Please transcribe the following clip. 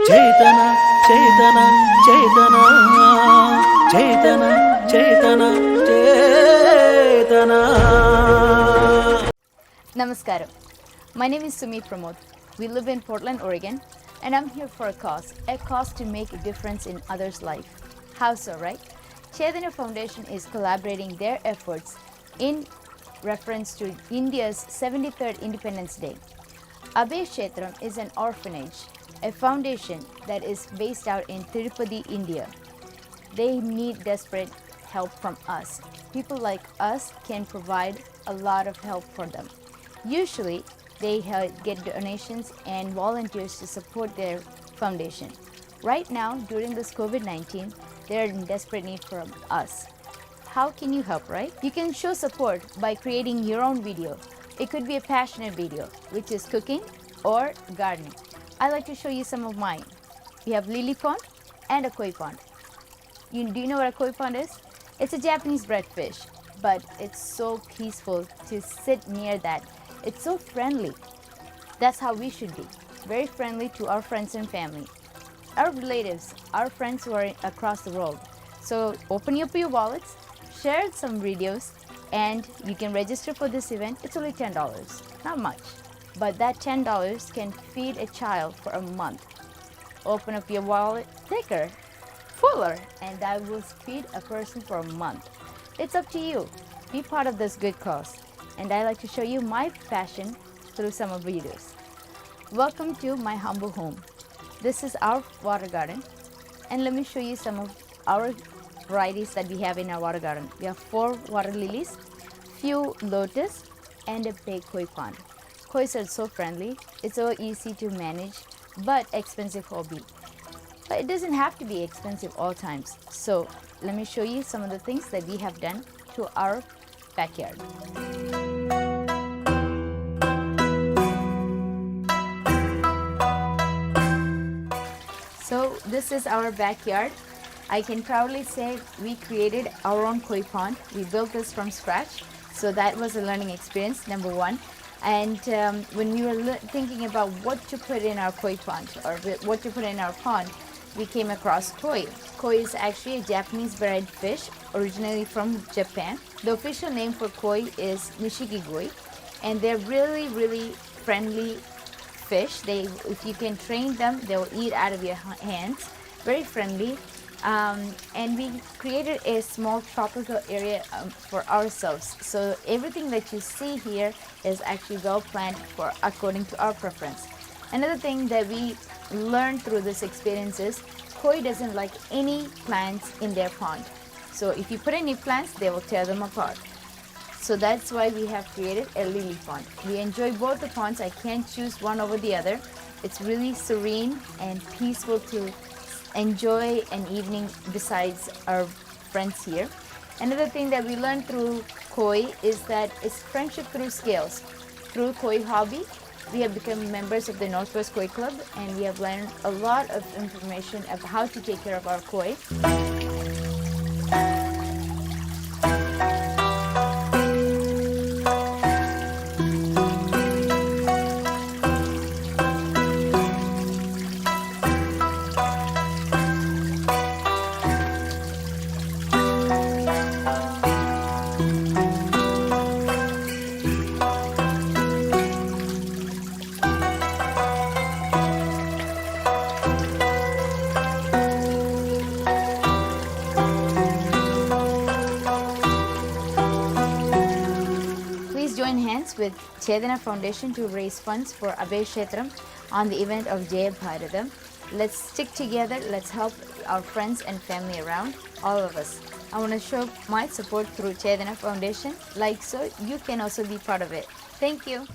Chetana Chetana Chetana Chetana Chetana Chetana. Namaskaram. My name is Sumi Pramod. We live in Portland, Oregon, and I'm here for a cause to make a difference in others' life. How so, right? Chaitanya Foundation is collaborating their efforts in reference to India's 73rd Independence Day. Abhay Kshetram is an orphanage, a foundation that is based out in Tirupati, India. They need desperate help from us. People like us can provide a lot of help for them. Usually, they get donations and volunteers to support their foundation. Right now, during this COVID-19, they're in desperate need for us. How can you help, right? You can show support by creating your own video. It could be a passionate video, which is cooking or gardening. I like to show you some of mine. We have lily pond and a koi pond. Do you know what a koi pond is? It's a Japanese bread fish, but it's so peaceful to sit near that. It's so friendly. That's how we should be. Very friendly to our friends and family. Our relatives, our friends who are across the world. So open up your wallets, share some videos, and you can register for this event. It's only $10, not much. But that $10 can feed a child for a month. Open up your wallet thicker, fuller, and that will feed a person for a month. It's up to you. Be part of this good cause. And I like to show you my passion through some of the videos. Welcome to my humble home. This is our water garden, and let me show you some of our varieties that we have in our water garden. We have 4 water lilies, few lotus, and a big koi pond. Kois are so friendly, it's so easy to manage, but expensive hobby. But it doesn't have to be expensive all times. So let me show you some of the things that we have done to our backyard. So this is our backyard. I can proudly say we created our own koi pond. We built this from scratch. So that was a learning experience, number 1. And when we were thinking about what to put in our koi pond or what to put in our pond, we came across koi. Koi is actually a Japanese bread fish originally from Japan. The official name for koi is nishikigoi, and they're really, really friendly fish. If you can train them, they will eat out of your hands. Very friendly. And we created a small tropical area for ourselves. So everything that you see here is actually well planned according to our preference. Another thing that we learned through this experience is koi doesn't like any plants in their pond. So if you put any plants, they will tear them apart. So that's why we have created a lily pond. We enjoy both the ponds. I can't choose one over the other. It's really serene and peaceful to enjoy an evening besides our friends here. Another thing that we learned through koi is that it's friendship through scales. Through koi hobby, we have become members of the Northwest Koi Club, and we have learned a lot of information of how to take care of our koi. Join hands with Chaitanya Foundation to raise funds for Abhay Kshetram on the event of Jaya Bharatam. Let's stick together. Let's help our friends and family around, all of us. I want to show my support through Chaitanya Foundation. Like so, you can also be part of it. Thank you.